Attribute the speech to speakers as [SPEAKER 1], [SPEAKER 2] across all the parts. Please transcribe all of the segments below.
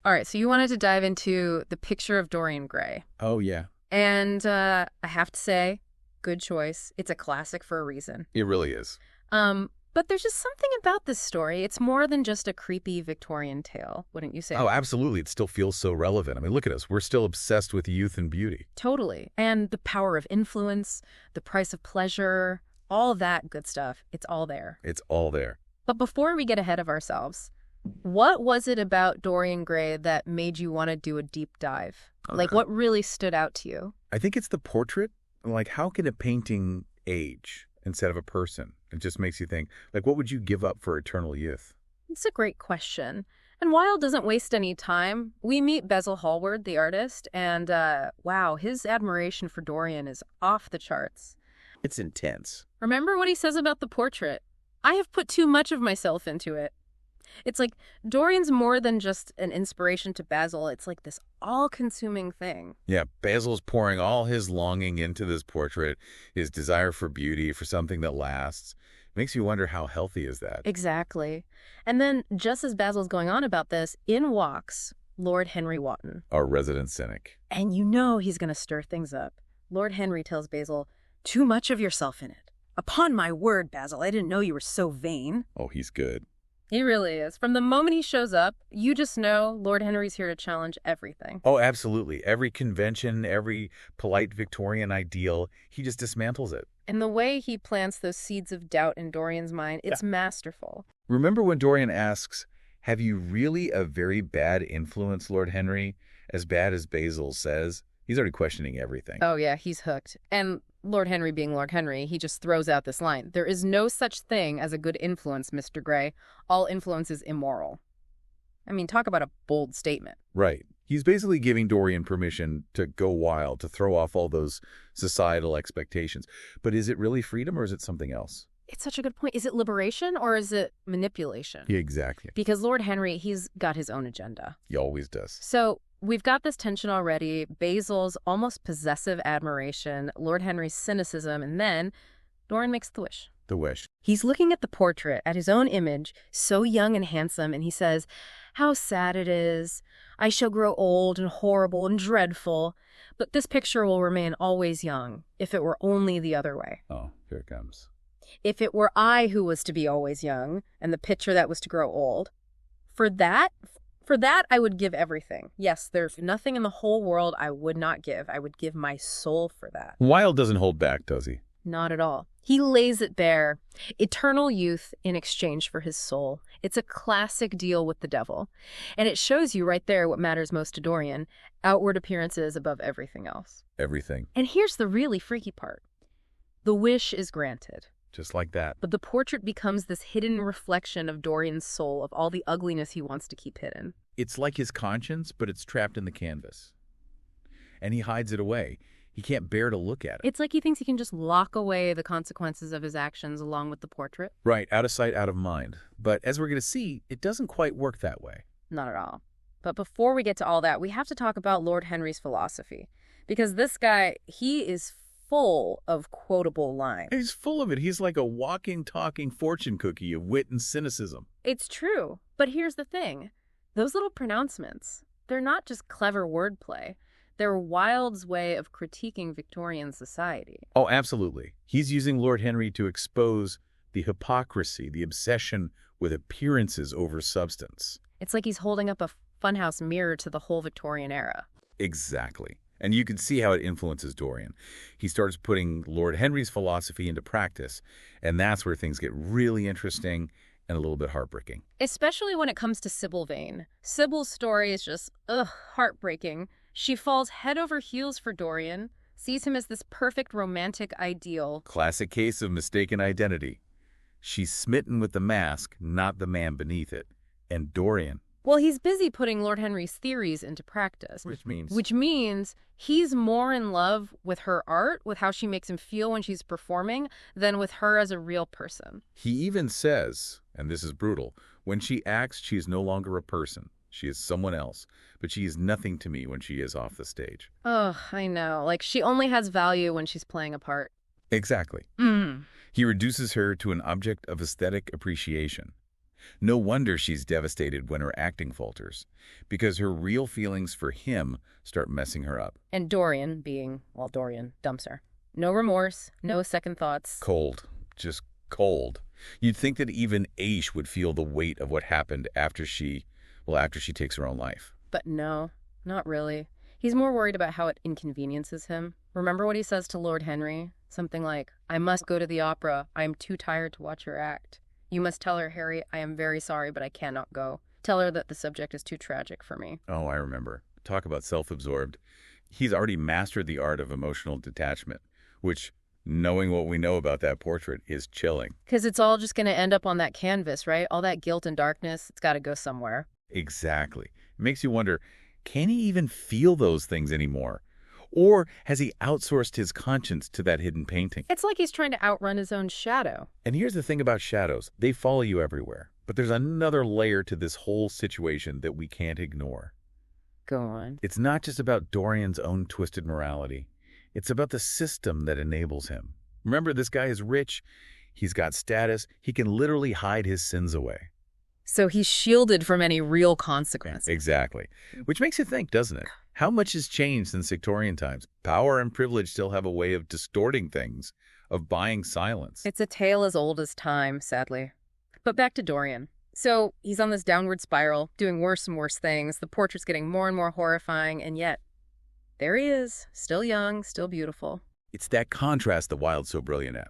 [SPEAKER 1] All right, so you wanted to dive into The Picture of Dorian Gray.
[SPEAKER 2] Oh, yeah.
[SPEAKER 1] And I have to say, good choice. It's a classic for a reason.
[SPEAKER 2] It really is.
[SPEAKER 1] But there's just something about this story. It's more than just a creepy Victorian tale, wouldn't you say?
[SPEAKER 2] Oh, absolutely. It still feels so relevant. I mean, look at us. We're still obsessed with youth and beauty.
[SPEAKER 1] Totally. And the power of influence, the price of pleasure, all that good stuff. It's all there.
[SPEAKER 2] It's all there.
[SPEAKER 1] But before we get ahead of ourselves, what was it about Dorian Gray that made you want to do a deep dive? Like, what really stood out to you?
[SPEAKER 2] I think it's the portrait. Like, how can a painting age instead of a person? It just makes you think, like, what would you give up for eternal youth?
[SPEAKER 1] It's a great question. And Wilde doesn't waste any time. We meet Basil Hallward, the artist, and wow, his admiration for Dorian is off the charts.
[SPEAKER 3] It's intense.
[SPEAKER 1] Remember what he says about the portrait? I have put too much of myself into it. It's like Dorian's more than just an inspiration to Basil. It's like this all-consuming thing.
[SPEAKER 2] Yeah, Basil's pouring all his longing into this portrait, his desire for beauty, for something that lasts. Makes you wonder, how healthy is that?
[SPEAKER 1] Exactly. And then, just as Basil's going on about this, in walks Lord Henry Wotton.
[SPEAKER 2] Our resident cynic.
[SPEAKER 1] And you know he's going to stir things up. Lord Henry tells Basil, "Too much of yourself in it. Upon my word, Basil, I didn't know you were so vain."
[SPEAKER 2] Oh, he's good.
[SPEAKER 1] He really is. From the moment he shows up, you just know Lord Henry's here to challenge everything.
[SPEAKER 2] Oh, absolutely. Every convention, every polite Victorian ideal, he just dismantles it.
[SPEAKER 1] And the way he plants those seeds of doubt in Dorian's mind, it's masterful.
[SPEAKER 2] Remember when Dorian asks, "Have you really a very bad influence, Lord Henry?" As bad as Basil says, he's already questioning everything.
[SPEAKER 1] Oh, yeah, he's hooked. And Lord Henry being Lord Henry, he just throws out this line: "There is no such thing as a good influence, Mr. Gray. All influence is immoral." I mean, talk about a bold statement.
[SPEAKER 2] Right. He's basically giving Dorian permission to go wild, to throw off all those societal expectations. But is it really freedom, or is it something else?
[SPEAKER 1] It's such a good point. Is it liberation or is it manipulation?
[SPEAKER 2] Yeah, exactly.
[SPEAKER 1] Because Lord Henry, he's got his own agenda.
[SPEAKER 2] He always does.
[SPEAKER 1] So we've got this tension already, Basil's almost possessive admiration, Lord Henry's cynicism, and then Dorian makes the wish.
[SPEAKER 2] The wish.
[SPEAKER 1] He's looking at the portrait, at his own image, so young and handsome, and he says, "How sad it is. I shall grow old and horrible and dreadful, but this picture will remain always young, if it were only the other way.
[SPEAKER 2] Oh, here it comes.
[SPEAKER 1] If it were I who was to be always young, and the picture that was to grow old, for that I would give everything. Yes, there's nothing in the whole world I would not give. I would give my soul for that."
[SPEAKER 2] Wilde doesn't hold back, does he?
[SPEAKER 1] Not at all. He lays it bare. Eternal youth in exchange for his soul. It's a classic deal with the devil. And it shows you right there what matters most to Dorian: outward appearances above everything else.
[SPEAKER 2] Everything.
[SPEAKER 1] And here's the really freaky part. The wish is granted.
[SPEAKER 2] Just like that.
[SPEAKER 1] But the portrait becomes this hidden reflection of Dorian's soul, of all the ugliness he wants to keep hidden.
[SPEAKER 2] It's like his conscience, but it's trapped in the canvas. And he hides it away. He can't bear to look at it.
[SPEAKER 1] It's like he thinks he can just lock away the consequences of his actions along with the portrait.
[SPEAKER 2] Right, out of sight, out of mind. But as we're going to see, it doesn't quite work that way.
[SPEAKER 1] Not at all. But before we get to all that, we have to talk about Lord Henry's philosophy. Because this guy, he is full of quotable lines.
[SPEAKER 2] He's full of it. He's like a walking, talking fortune cookie of wit and cynicism.
[SPEAKER 1] It's true. But here's the thing. Those little pronouncements, they're not just clever wordplay. They're Wilde's way of critiquing Victorian society.
[SPEAKER 2] Oh, absolutely. He's using Lord Henry to expose the hypocrisy, the obsession with appearances over substance.
[SPEAKER 1] It's like he's holding up a funhouse mirror to the whole Victorian era.
[SPEAKER 2] Exactly. And you can see how it influences Dorian. He starts putting Lord Henry's philosophy into practice, and that's where things get really interesting and a little bit heartbreaking.
[SPEAKER 1] Especially when it comes to Sybil Vane. Sybil's story is just, heartbreaking. She falls head over heels for Dorian, sees him as this perfect romantic ideal.
[SPEAKER 2] Classic case of mistaken identity. She's smitten with the mask, not the man beneath it. And Dorian.
[SPEAKER 1] Well, he's busy putting Lord Henry's theories into practice. Which means he's more in love with her art, with how she makes him feel when she's performing, than with her as a real person.
[SPEAKER 2] He even says, and this is brutal, when she acts, she is no longer a person. She is someone else, but she is nothing to me when she is off the stage.
[SPEAKER 1] Oh, I know. Like, she only has value when she's playing a part.
[SPEAKER 2] Exactly. He reduces her to an object of aesthetic appreciation. No wonder she's devastated when her acting falters, because her real feelings for him start messing her up.
[SPEAKER 1] And Dorian, being, well, Dorian, dumps her. No remorse, no second thoughts.
[SPEAKER 2] Cold. Just cold. You'd think that even Aish would feel the weight of what happened after she takes her own life.
[SPEAKER 1] But no, not really. He's more worried about how it inconveniences him. Remember what he says to Lord Henry? Something like, "I must go to the opera. I am too tired to watch her act. You must tell her, Harry, I am very sorry, but I cannot go. Tell her that the subject is too tragic for me."
[SPEAKER 2] Oh, I remember. Talk about self-absorbed. He's already mastered the art of emotional detachment, which, knowing what we know about that portrait, is chilling.
[SPEAKER 1] Because it's all just going to end up on that canvas, right? All that guilt and darkness, it's got to go somewhere.
[SPEAKER 2] Exactly. It makes you wonder, can he even feel those things anymore? Or has he outsourced his conscience to that hidden painting?
[SPEAKER 1] It's like he's trying to outrun his own shadow.
[SPEAKER 2] And here's the thing about shadows. They follow you everywhere. But there's another layer to this whole situation that we can't ignore.
[SPEAKER 1] Go on.
[SPEAKER 2] It's not just about Dorian's own twisted morality. It's about the system that enables him. Remember, this guy is rich. He's got status. He can literally hide his sins away.
[SPEAKER 1] So he's shielded from any real consequence.
[SPEAKER 2] Exactly. Which makes you think, doesn't it? How much has changed since Victorian times? Power and privilege still have a way of distorting things, of buying silence.
[SPEAKER 1] It's a tale as old as time, sadly. But back to Dorian. So he's on this downward spiral, doing worse and worse things. The portrait's getting more and more horrifying, and yet, there he is, still young, still beautiful.
[SPEAKER 2] It's that contrast that Wilde's so brilliant at.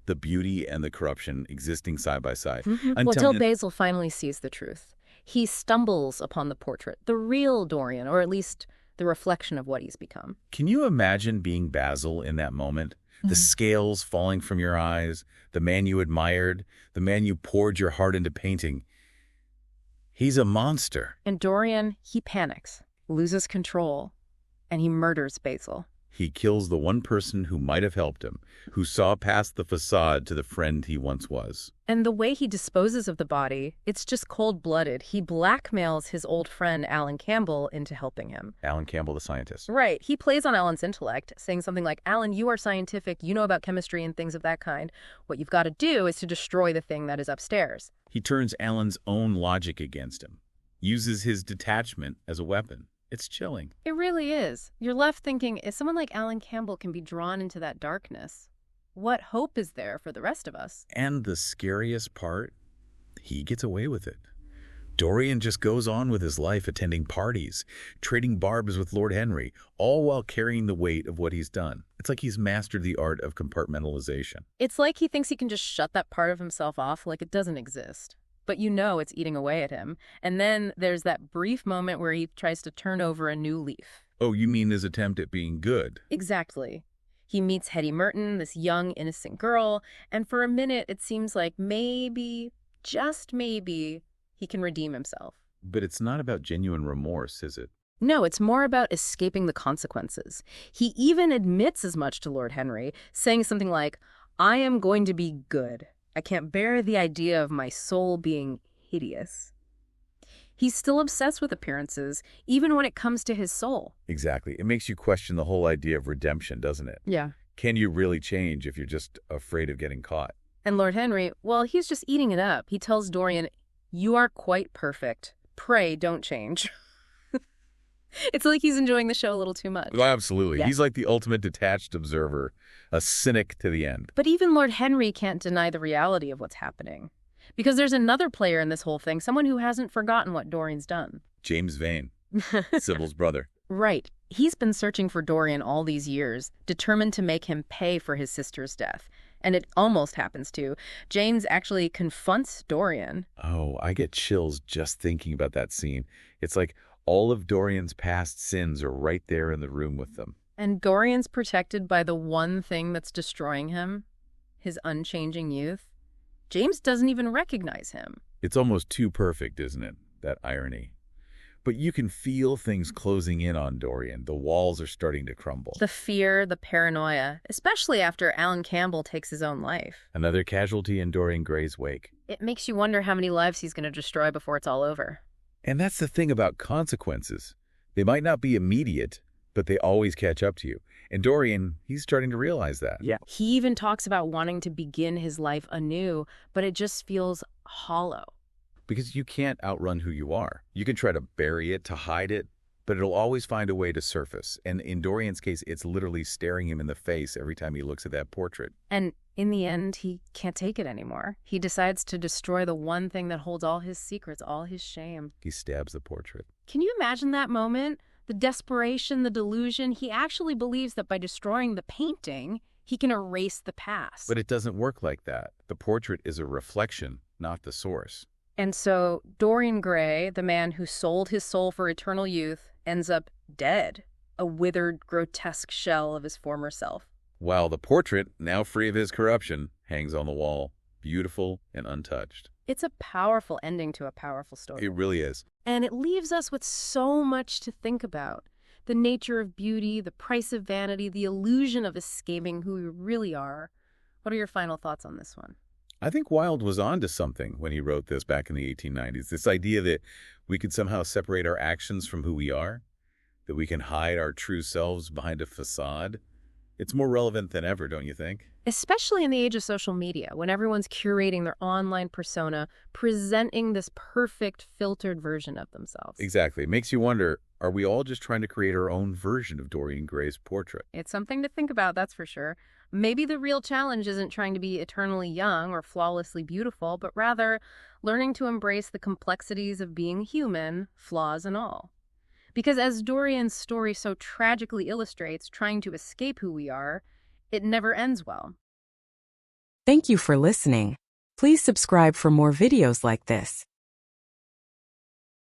[SPEAKER 2] The beauty and the corruption existing side by side.
[SPEAKER 1] Until Basil finally sees the truth. He stumbles upon the portrait, the real Dorian, or at least the reflection of what he's become.
[SPEAKER 2] Can you imagine being Basil in that moment? The scales falling from your eyes, the man you admired, the man you poured your heart into painting. He's a monster.
[SPEAKER 1] And Dorian, he panics, loses control, and he murders Basil.
[SPEAKER 2] He kills the one person who might have helped him, who saw past the facade to the friend he once was.
[SPEAKER 1] And the way he disposes of the body, it's just cold-blooded. He blackmails his old friend Alan Campbell into helping him.
[SPEAKER 2] Alan Campbell, the scientist.
[SPEAKER 1] Right. He plays on Alan's intellect, saying something like, "Alan, you are scientific, you know about chemistry and things of that kind. What you've got to do is to destroy the thing that is upstairs."
[SPEAKER 2] He turns Alan's own logic against him, uses his detachment as a weapon. It's chilling.
[SPEAKER 1] It really is. You're left thinking, if someone like Alan Campbell can be drawn into that darkness, what hope is there for the rest of us?
[SPEAKER 2] And the scariest part, he gets away with it. Dorian just goes on with his life, attending parties, trading barbs with Lord Henry, all while carrying the weight of what he's done. It's like he's mastered the art of compartmentalization.
[SPEAKER 1] It's like he thinks he can just shut that part of himself off like it doesn't exist. But you know it's eating away at him. And then there's that brief moment where he tries to turn over a new leaf.
[SPEAKER 2] Oh, you mean his attempt at being good?
[SPEAKER 1] Exactly. He meets Hetty Merton, this young, innocent girl, and for a minute it seems like maybe, just maybe, he can redeem himself.
[SPEAKER 2] But it's not about genuine remorse, is it?
[SPEAKER 1] No, it's more about escaping the consequences. He even admits as much to Lord Henry, saying something like, "I am going to be good. I can't bear the idea of my soul being hideous." He's still obsessed with appearances, even when it comes to his soul.
[SPEAKER 2] Exactly. It makes you question the whole idea of redemption, doesn't it?
[SPEAKER 1] Yeah.
[SPEAKER 2] Can you really change if you're just afraid of getting caught?
[SPEAKER 1] And Lord Henry, well, he's just eating it up. He tells Dorian, "You are quite perfect. Pray don't change." It's like he's enjoying the show a little too much.
[SPEAKER 2] Well, absolutely.
[SPEAKER 1] Yeah.
[SPEAKER 2] He's like the ultimate detached observer, a cynic to the end.
[SPEAKER 1] But even Lord Henry can't deny the reality of what's happening. Because there's another player in this whole thing, someone who hasn't forgotten what Dorian's done.
[SPEAKER 2] James Vane, Sybil's brother.
[SPEAKER 1] Right. He's been searching for Dorian all these years, determined to make him pay for his sister's death. And it almost happens to. James actually confronts Dorian.
[SPEAKER 2] Oh, I get chills just thinking about that scene. It's like all of Dorian's past sins are right there in the room with them.
[SPEAKER 1] And Dorian's protected by the one thing that's destroying him, his unchanging youth. James doesn't even recognize him.
[SPEAKER 2] It's almost too perfect, isn't it? That irony. But you can feel things closing in on Dorian. The walls are starting to crumble.
[SPEAKER 1] The fear, the paranoia, especially after Alan Campbell takes his own life.
[SPEAKER 2] Another casualty in Dorian Gray's wake.
[SPEAKER 1] It makes you wonder how many lives he's going to destroy before it's all over.
[SPEAKER 2] And that's the thing about consequences. They might not be immediate, but they always catch up to you. And Dorian, he's starting to realize that.
[SPEAKER 1] Yeah. He even talks about wanting to begin his life anew, but it just feels hollow.
[SPEAKER 2] Because you can't outrun who you are. You can try to bury it, to hide it, but it'll always find a way to surface. And in Dorian's case, it's literally staring him in the face every time he looks at that portrait.
[SPEAKER 1] And in the end, he can't take it anymore. He decides to destroy the one thing that holds all his secrets, all his shame.
[SPEAKER 2] He stabs the portrait.
[SPEAKER 1] Can you imagine that moment? The desperation, the delusion. He actually believes that by destroying the painting, he can erase the past.
[SPEAKER 2] But it doesn't work like that. The portrait is a reflection, not the source.
[SPEAKER 1] And so Dorian Gray, the man who sold his soul for eternal youth, ends up dead, a withered, grotesque shell of his former self.
[SPEAKER 2] While the portrait, now free of his corruption, hangs on the wall, beautiful and untouched.
[SPEAKER 1] It's a powerful ending to a powerful story.
[SPEAKER 2] It really is.
[SPEAKER 1] And it leaves us with so much to think about. The nature of beauty, the price of vanity, the illusion of escaping who we really are. What are your final thoughts on this one?
[SPEAKER 2] I think Wilde was on to something when he wrote this back in the 1890s. This idea that we could somehow separate our actions from who we are, that we can hide our true selves behind a facade. It's more relevant than ever, don't you think?
[SPEAKER 1] Especially in the age of social media, when everyone's curating their online persona, presenting this perfect, filtered version of themselves.
[SPEAKER 2] Exactly. It makes you wonder, are we all just trying to create our own version of Dorian Gray's portrait?
[SPEAKER 1] It's something to think about, that's for sure. Maybe the real challenge isn't trying to be eternally young or flawlessly beautiful, but rather learning to embrace the complexities of being human, flaws and all. Because as Dorian's story so tragically illustrates, trying to escape who we are, it never ends well.
[SPEAKER 3] Thank you for listening. Please subscribe for more videos like this.